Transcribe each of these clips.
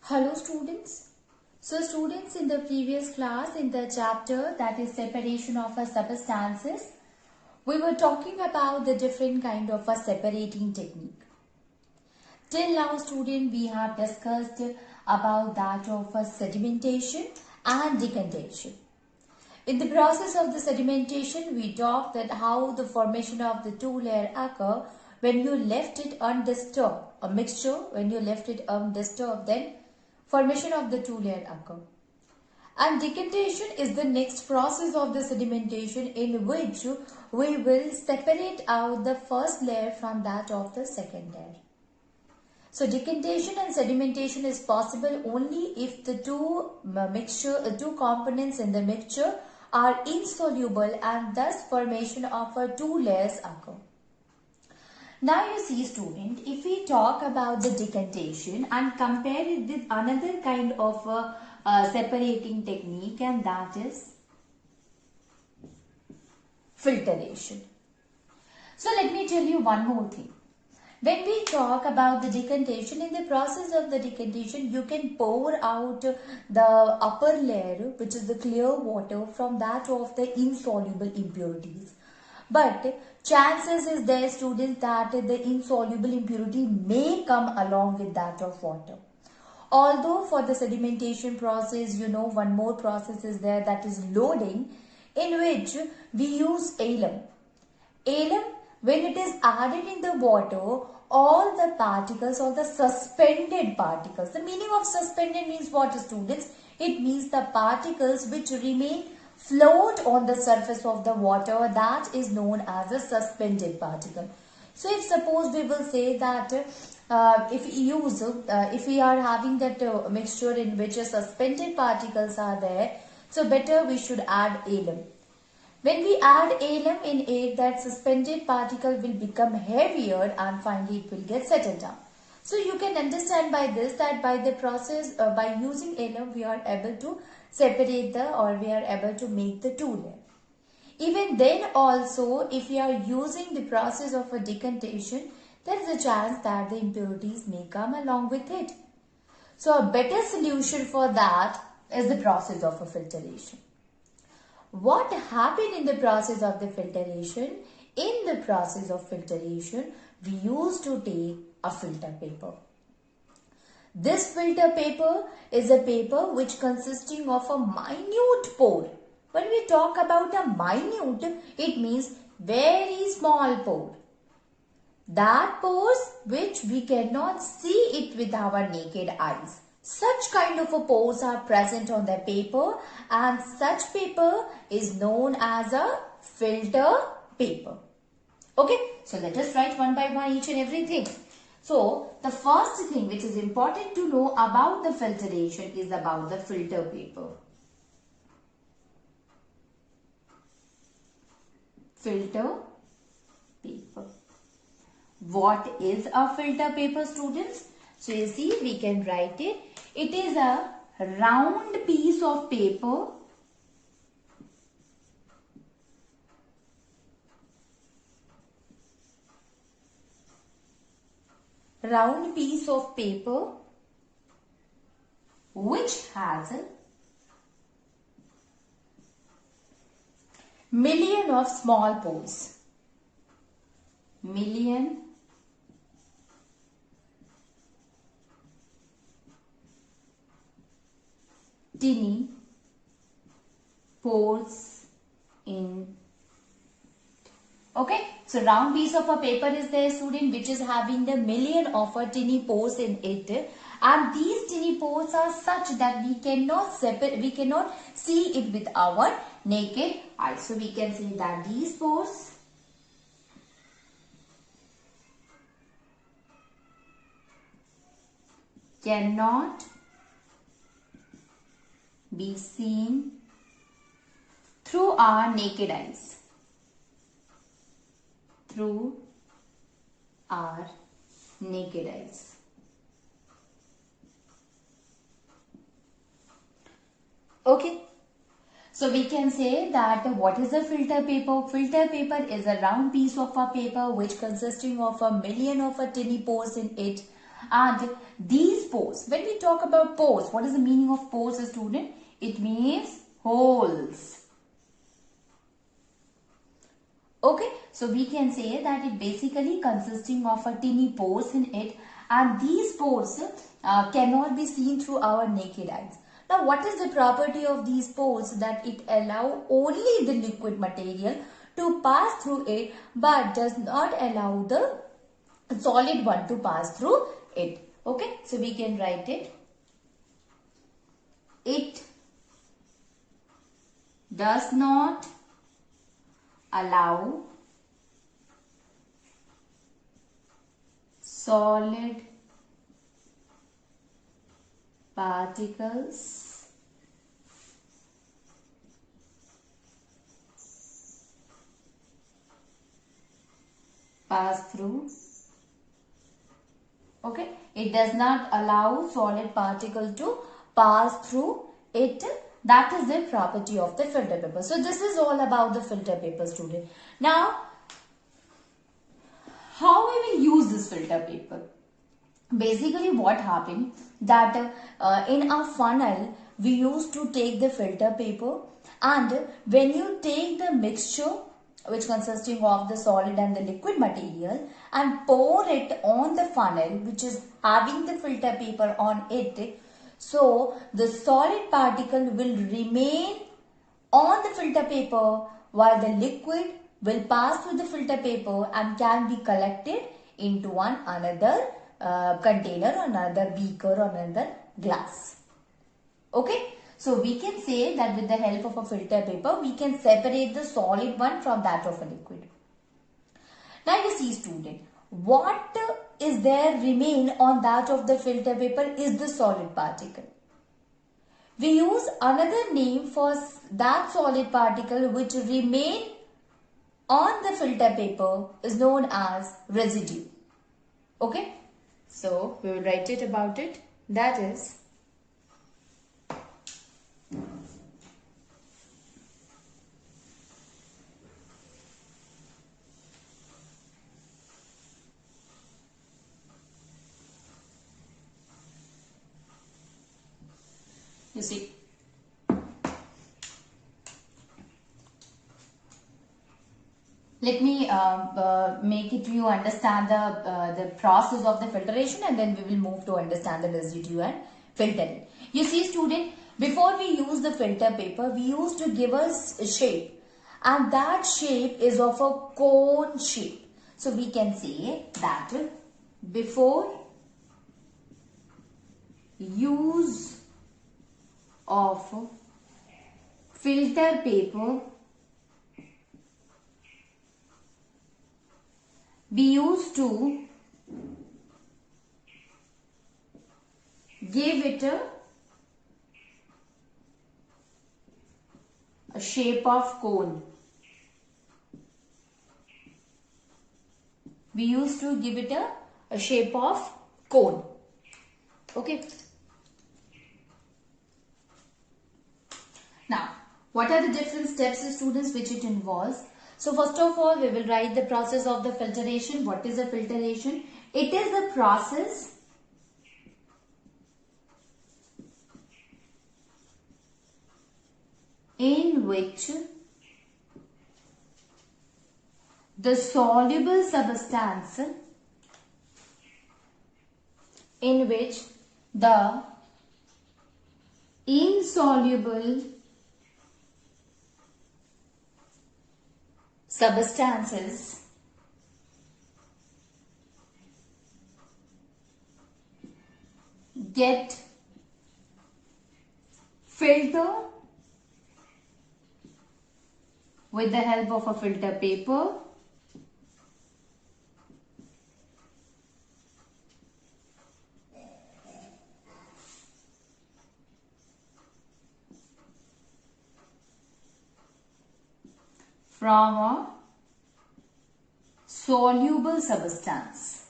Hello students. So students, in the previous class in the chapter that is separation of a substances, we were talking about the different kind of a separating technique. Till now student, we have discussed about that of a sedimentation and decantation. In the process of the sedimentation, we talked that how the formation of the two layer occur when you left it undisturbed. A mixture, when you left it undisturbed, then formation of the two layer occur. And decantation is the next process of the sedimentation in which we will separate out the first layer from that of the second layer. So decantation and sedimentation is possible only if the two components in the mixture are insoluble and thus formation of two layers occur. Now you see student, if we talk about the decantation and compare it with another kind of separating technique, and that is filtration. So let me tell you one more thing. When we talk about the decantation, in the process of the decantation, you can pour out the upper layer, which is the clear water, from that of the insoluble impurities. But chances is there, students, that the insoluble impurity may come along with that of water. Although for the sedimentation process, one more process is there, that is loading, in which we use alum. Alum, when it is added in the water, all the particles or the suspended particles. The meaning of suspended means what, students? It means the particles which remain float on the surface of the water, that is known as a suspended particle. So if suppose we will say that if we are having that mixture in which suspended particles are there, so better we should add alum. When we add alum in it, that suspended particle will become heavier and finally it will get settled down. So you can understand by this that by the process, by using alum, we are able to separate we are able to make the two layer. Even then also, if we are using the process of a decantation, there is a chance that the impurities may come along with it. So a better solution for that is the process of a filtration. What happened in the process of the filtration? In the process of filtration, we used to take a filter paper. This filter paper is a paper which consisting of a minute pore. When we talk about a minute, it means very small pore. That pores which we cannot see it with our naked eyes. Such kind of a pores are present on the paper, and such paper is known as a filter paper. Okay, so let us write one by one each and everything. So the first thing which is important to know about the filtration is about the filter paper. Filter paper. What is a filter paper, students? So you see, we can write it. It is a round piece of paper which has a million of small pores. Million tiny pores in. Okay, so round piece of a paper is there, student, which is having the million of a tiny pores in it, and these tiny pores are such that we cannot see it with our naked eye. So we can say that these pores cannot be seen through our naked eyes. Through our naked eyes. Okay. So we can say that what is a filter paper? Filter paper is a round piece of a paper which consisting of a million of a tiny pores in it, And these pores, when we talk about pores, what is the meaning of pores, student? It means holes. Okay, so we can say that it basically consisting of a tiny pores in it, and these pores cannot be seen through our naked eyes. Now, what is the property of these pores? That it allow only the liquid material to pass through it, but does not allow the solid one to pass through it. Okay, so we can write it. It does not allow solid particles pass through. Okay, it does not allow solid particle to pass through it. That is the property of the filter paper. So this is all about the filter paper, student. Now, how we will use this filter paper? Basically, what happened that in our funnel we used to take the filter paper, and when you take the mixture which consisting of the solid and the liquid material and pour it on the funnel which is having the filter paper on it, so the solid particle will remain on the filter paper while the liquid will pass through the filter paper and can be collected into one another container or another beaker or another glass. Okay, so we can say that with the help of a filter paper we can separate the solid one from that of a liquid. Now you see, student, what is there remain on that of the filter paper is the solid particle. We use another name for that solid particle which remain on the filter paper is known as residue. Okay, so we will write it about it. That is you see, let me make it you understand the process of the filtration, and then we will move to understand the residue and filtering. You see, student, before we use the filter paper, we used to give us a shape, and that shape is of a cone shape. So we can say that before use of filter paper, we used to give it a shape of cone. We used to give it a shape of cone. Okay. Now, what are the different steps, students, which it involves? So first of all, we will write the process of the filtration. What is the filtration? It is the process in which the soluble substance in which the insoluble substances get filtered with the help of a filter paper from a soluble substance.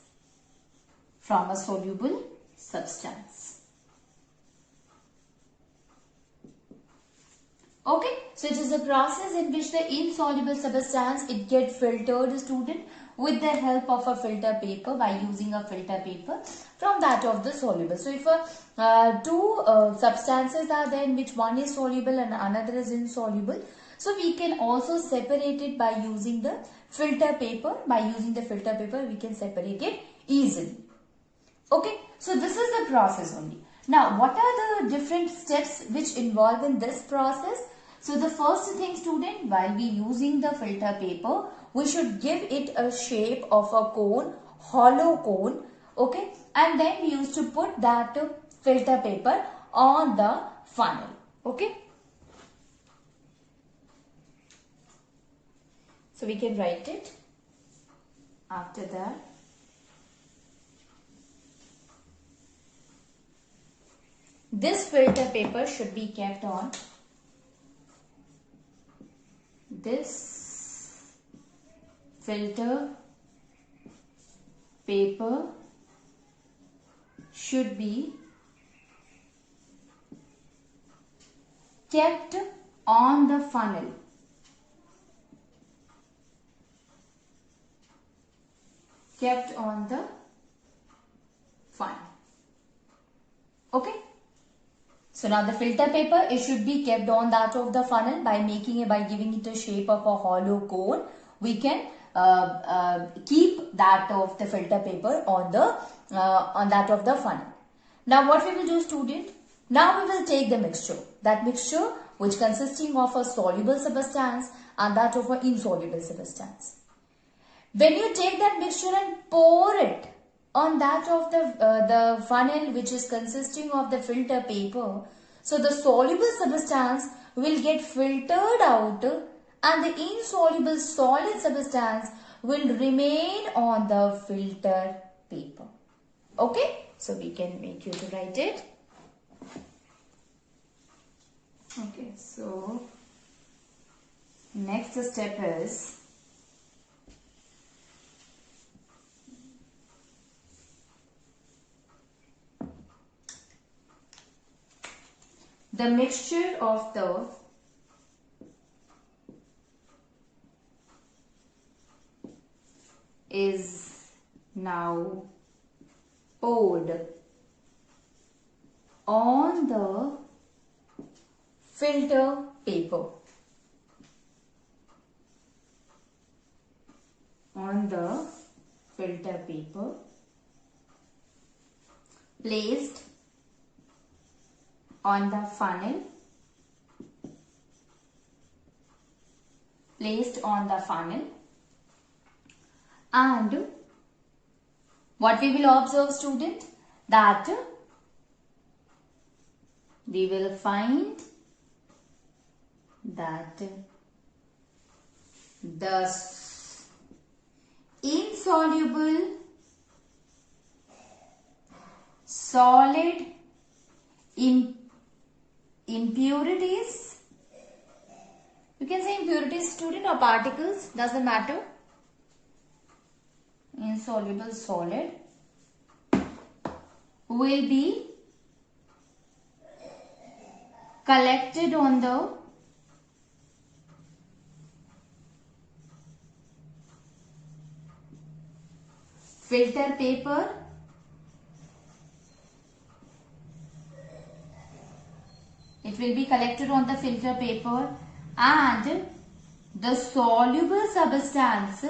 From a soluble substance. Okay, so it is a process in which the insoluble substance it gets filtered, student, with the help of a filter paper, by using a filter paper from that of the soluble. So if two substances are there in which one is soluble and another is insoluble, so we can also separate it by using the filter paper. By using the filter paper, we can separate it easily. Okay, so this is the process only. Now, what are the different steps which involve in this process? So, the first thing, student, while we using the filter paper, we should give it a shape of a cone, hollow cone, okay, and then we used to put that filter paper on the funnel, okay. So, we can write it after that. This filter paper should be kept on this filter paper should be kept on the funnel. Kept on the funnel. Okay. So now the filter paper, it should be kept on that of the funnel by giving it a shape of a hollow cone. We can keep that of the filter paper on that of the funnel. Now what we will do, student? Now we will take the mixture. That mixture which consisting of a soluble substance and that of an insoluble substance. When you take that mixture and pour it on that of the funnel which is consisting of the filter paper, so the soluble substance will get filtered out and the insoluble solid substance will remain on the filter paper. Okay, so we can make you to write it. Okay, so next step is the mixture of the is now poured on the filter paper. On the filter paper placed on the funnel, and what we will observe, student, that we will find that the insoluble solid impurities, you can say impurities, student, or particles, doesn't matter, insoluble solid will be collected on the filter paper it will be collected on the filter paper and the soluble substance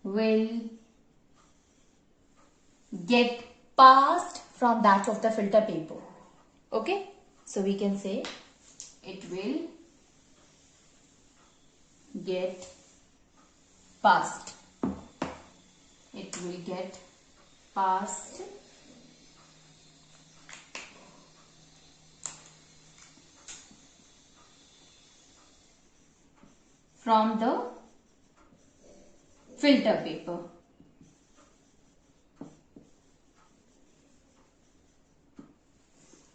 will get passed from that of the filter paper. Okay, so we can say it will get passed. It will get passed from the filter paper.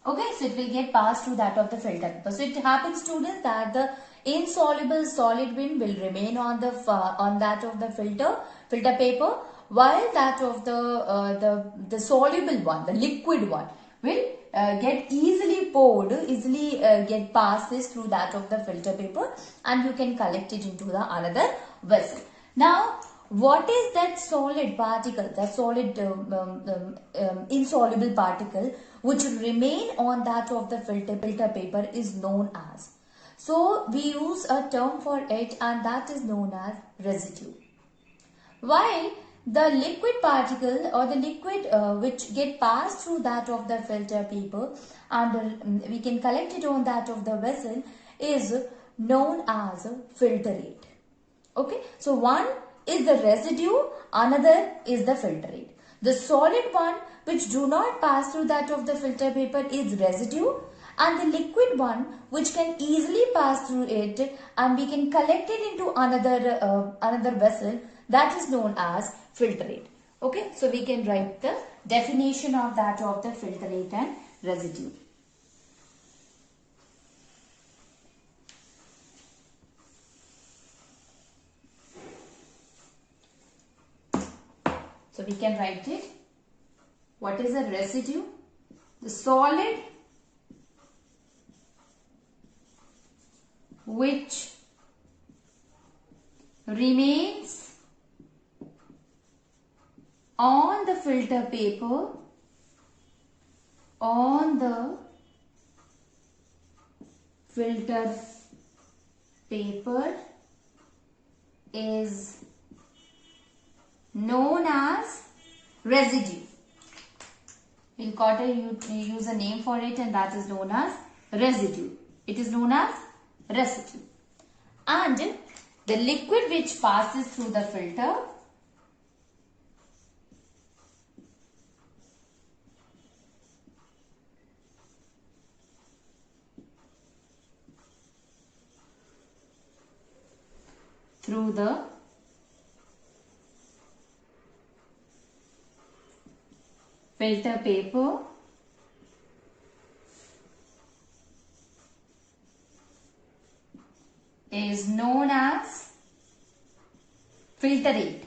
Okay, so it will get passed to that of the filter paper. So it happens, students, that the insoluble solid wind will remain on that of the filter paper, while that of the soluble one, the liquid one, will get easily poured, easily get passes through that of the filter paper, and you can collect it into the another vessel. Now, what is that solid particle, that solid insoluble particle which remain on that of the filter paper is known as. So we use a term for it, and that is known as residue. While the liquid particle or the liquid which get passed through that of the filter paper and we can collect it on that of the vessel is known as filtrate. Okay, so one is the residue, another is the filtrate. The solid one which do not pass through that of the filter paper is residue, and the liquid one which can easily pass through it and we can collect it into another vessel, that is known as filtrate. Okay, so we can write the definition of that of the filtrate and residue. So we can write it. What is a residue? The solid which remains on the filter paper, is known as residue. We'll use a name for it, and that is known as residue. It is known as residue. And the liquid which passes through the filter filter paper is known as filtrate.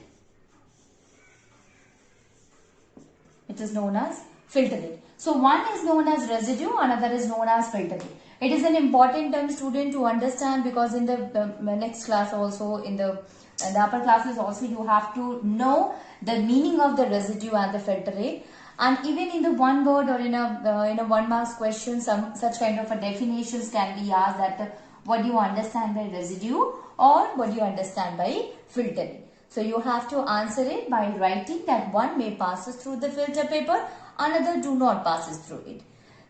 It is known as filtrate. So one is known as residue, another is known as filtrate. It is an important term, student, to understand, because in the next class also, in the upper classes also, you have to know the meaning of the residue and the filtrate. And even in the one word or in a 1 marks question, some such kind of a definitions can be asked, that what do you understand by residue or what do you understand by filtrate. So you have to answer it by writing that one may passes through the filter paper, another do not passes through it.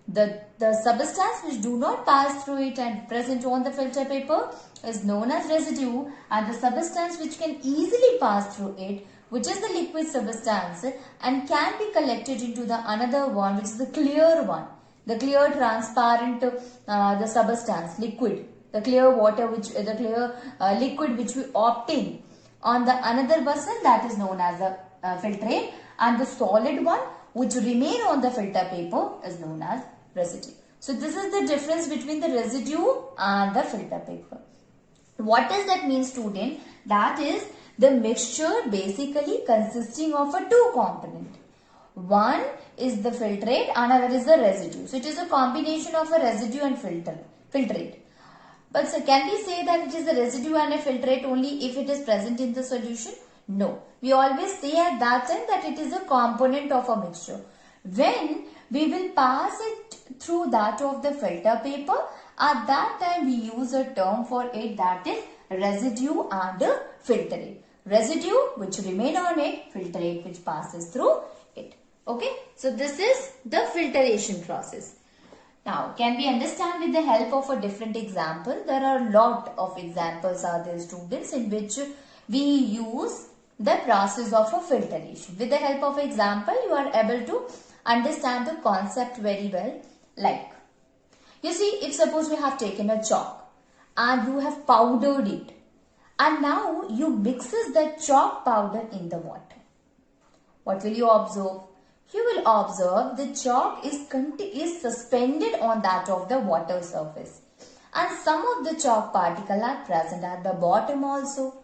The substance which do not pass through it and present on the filter paper is known as residue, and the substance which can easily pass through it, which is the liquid substance, and can be collected into the another one, which is the clear one, the clear transparent the substance liquid, the clear water the clear liquid which we obtain on the another vessel, that is known as a filtrate, and the solid one which remain on the filter paper is known as residue. So this is the difference between the residue and the filter paper. What does that mean, student? That is the mixture basically consisting of a two component. One is the filtrate, another is the residue. So it is a combination of a residue and filtrate. But so can we say that it is a residue and a filtrate only if it is present in the solution? No. We always say at that time that it is a component of a mixture. When we will pass it through that of the filter paper, at that time we use a term for it, that is residue and filtrate. Residue which remain on it, filtrate which passes through it. Okay. So this is the filtration process. Now, can we understand with the help of a different example? There are a lot of examples are there, students, in which we use the process of a filtration. With the help of example, you are able to understand the concept very well. Like, you see, if suppose we have taken a chalk and you have powdered it, and now you mixes the chalk powder in the water. What will you observe? You will observe the chalk is suspended on that of the water surface, and some of the chalk particles are present at the bottom also.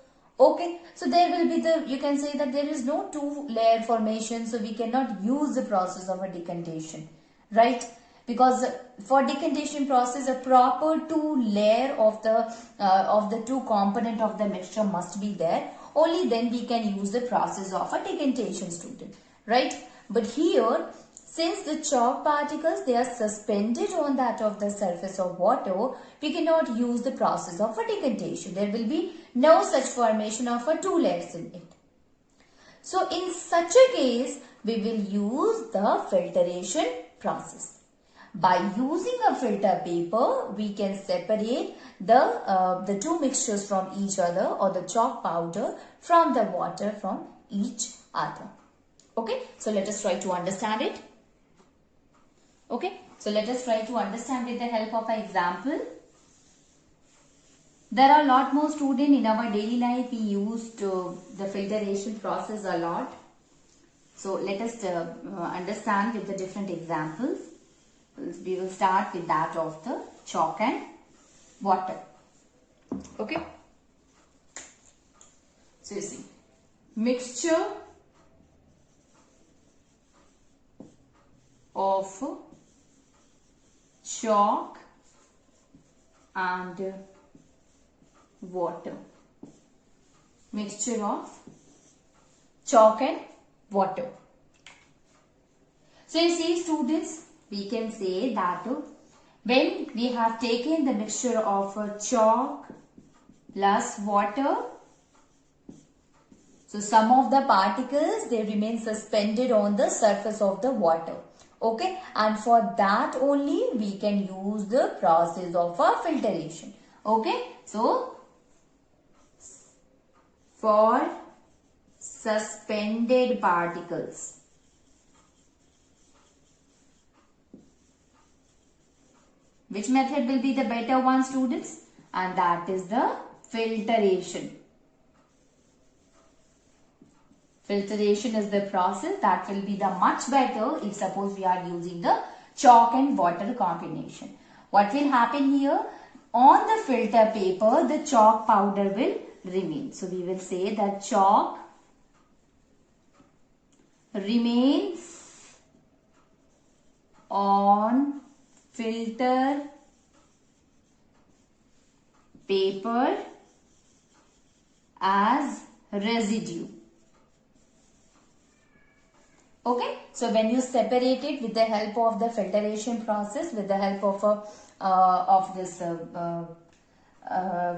Okay, so there will be you can say that there is no two layer formation, so we cannot use the process of a decantation, right? because for decantation process a proper two layer of the two component of the mixture must be there. Only then we can use the process of a decantation, student, right? But here, since the chalk particles, they are suspended on that of the surface of water, we cannot use the process of a decantation. There will be no such formation of a two layers in it. So in such a case, we will use the filtration process. By using a filter paper, we can separate the two mixtures from each other, or the chalk powder from the water from each other. Okay, so let us try to understand it. Okay, so let us try to understand with the help of an example. There are a lot more students in our daily life. We used the filtration process a lot. So let us understand with the different examples. We will start with that of the chalk and water. Okay. So you see, mixture of chalk and water. Mixture of chalk and water. So you see, students, we can say that when we have taken the mixture of chalk plus water, so some of the particles, they remain suspended on the surface of the water. Okay, and for that only we can use the process of a filtration. Okay, so for suspended particles, which method will be the better one, students? And that is the filtration. Filtration is the process that will be the much better if suppose we are using the chalk and water combination. What will happen here? On the filter paper, the chalk powder will remain. So we will say that chalk remains on filter paper as residue. Okay, so when you separate it with the help of the filtration process, with the help of this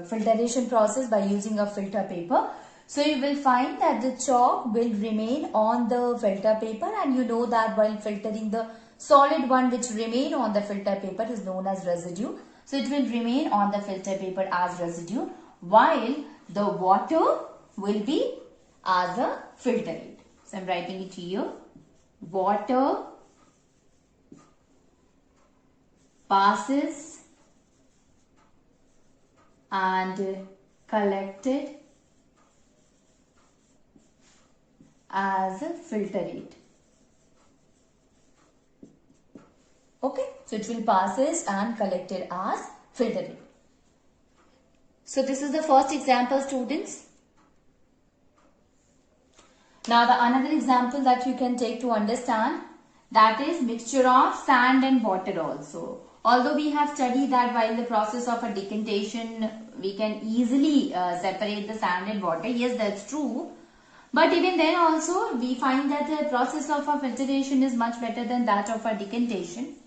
filtration process by using a filter paper, so you will find that the chalk will remain on the filter paper, and you know that while filtering, the solid one which remain on the filter paper is known as residue. So it will remain on the filter paper as residue, while the water will be as a filtrate. So I am writing it here. Water passes and collected as a filtrate. Okay, so it will passes and collected as filtrate. So this is the first example, students. Now the another example that you can take to understand, that is mixture of sand and water also. Although we have studied that while the process of a decantation, we can easily separate the sand and water. Yes, that's true. But even then also, we find that the process of a filtration is much better than that of a decantation.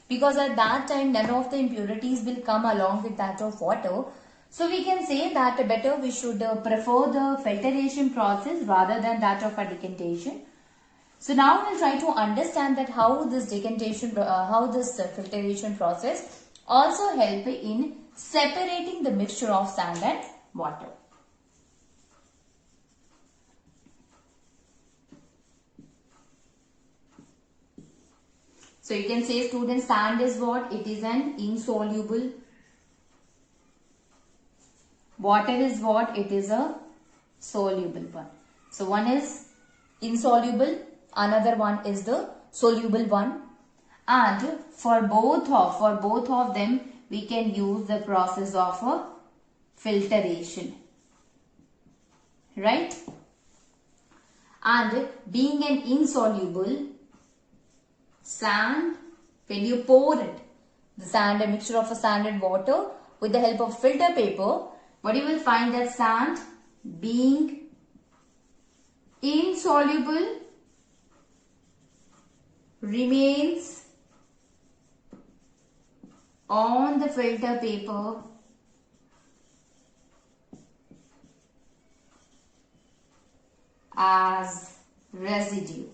Because at that time, none of the impurities will come along with that of water. So we can say that better we should prefer the filtration process rather than that of a decantation. So now we'll try to understand that how this decantation, filtration process also help in separating the mixture of sand and water. So you can say, students, sand is what? It is an insoluble. Water is what? It is a soluble one. So one is insoluble, another one is the soluble one. And for both of them, we can use the process of a filtration. Right? And being an insoluble, sand when you pour it, a mixture of a sand and water with the help of filter paper, what you will find that sand being insoluble remains on the filter paper as residue.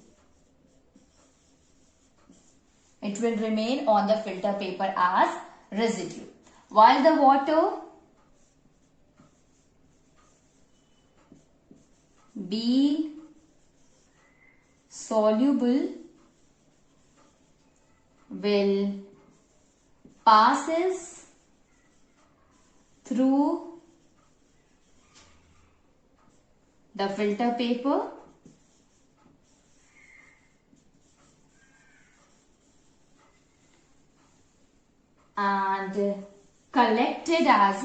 It will remain on the filter paper as residue. While the water being soluble will passes through the filter paper and collected as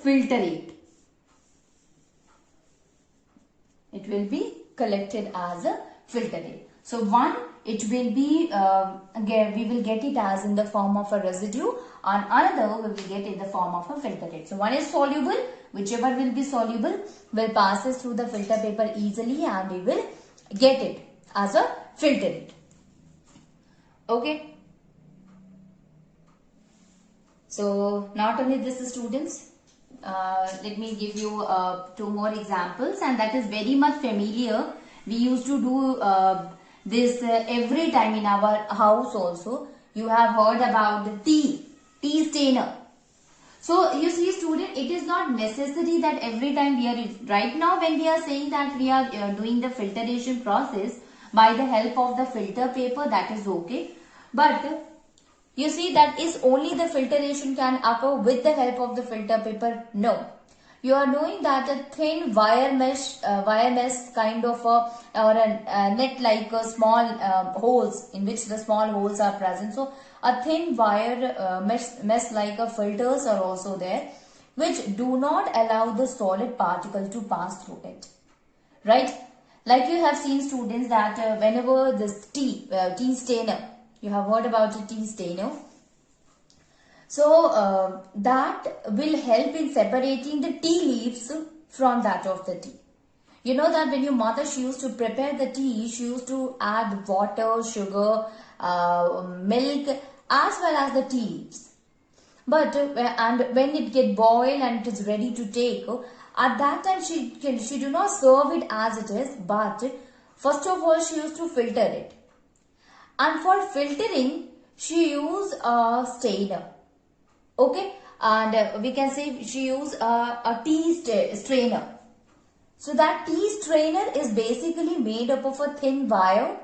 filtrate. It will be collected as a filtrate. So one, it will be again we will get it as in the form of a residue, and another we will get in the form of a filtrate. So one is soluble, whichever will be soluble will passes through the filter paper easily and we will get it as a filtrate. Okay. So not only this, students, let me give you two more examples, and that is very much familiar. We used to do this every time in our house also. You have heard about the tea stainer. So you see, student, it is not necessary that every time we are, right now when we are saying that we are doing the filtration process by the help of the filter paper, that is okay. But you see, that is only the filtration can occur with the help of the filter paper. No. You are knowing that a thin wire mesh kind of or a net like small holes in which the small holes are present. So a thin wire mesh like filters are also there, which do not allow the solid particle to pass through it. Right? Like you have seen, students, that whenever this tea stainer, you have heard about a tea stainer. So that will help in separating the tea leaves from that of the tea. You know that when your mother, she used to prepare the tea, she used to add water, sugar, milk as well as the tea leaves. But and when it get boiled and it is ready to take, at that time she do not serve it as it is, but first of all she used to filter it. And for filtering, she used a strainer. Okay, and we can say she used a tea strainer. So that tea strainer is basically made up of a thin wire,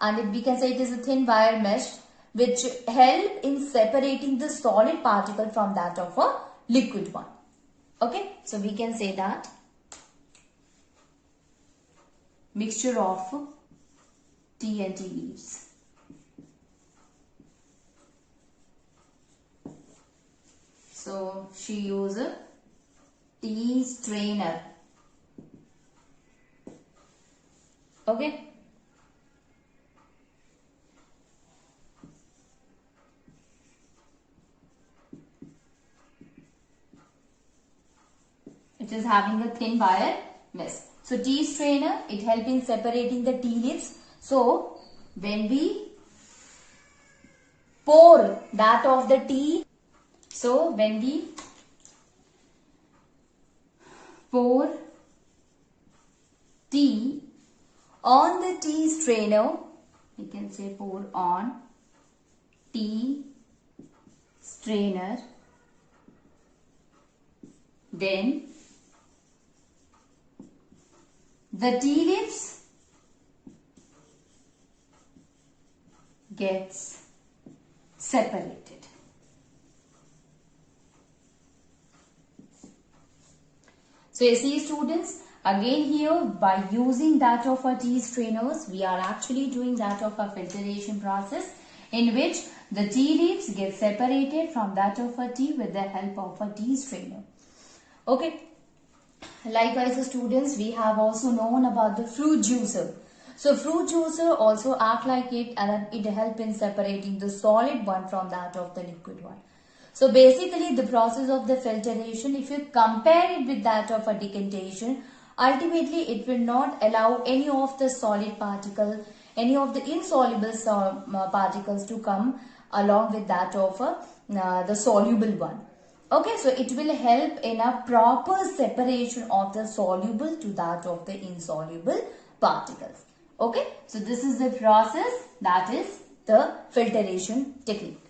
and we can say it is a thin wire mesh which help in separating the solid particle from that of a liquid one. Okay, so we can say that mixture of tea and tea leaves. So she used a tea strainer. Okay. It is having a thin wire mesh. So tea strainer, it helps in separating the tea leaves. So when we pour that of the tea, so when we pour tea on the tea strainer, we can say pour on tea strainer, then the tea leaves gets separated. So you see, students, again here by using that of our tea strainers, we are actually doing that of our filtration process in which the tea leaves get separated from that of a tea with the help of a tea strainer. Okay. Likewise, students, we have also known about the fruit juicer. So fruit juicer also act like it, and it help in separating the solid one from that of the liquid one. So basically the process of the filtration, if you compare it with that of a decantation, ultimately it will not allow any of the solid particle, any of the insoluble particles to come along with that of the soluble one. Okay, so it will help in a proper separation of the soluble to that of the insoluble particles. Okay, so this is the process, that is the filtration technique.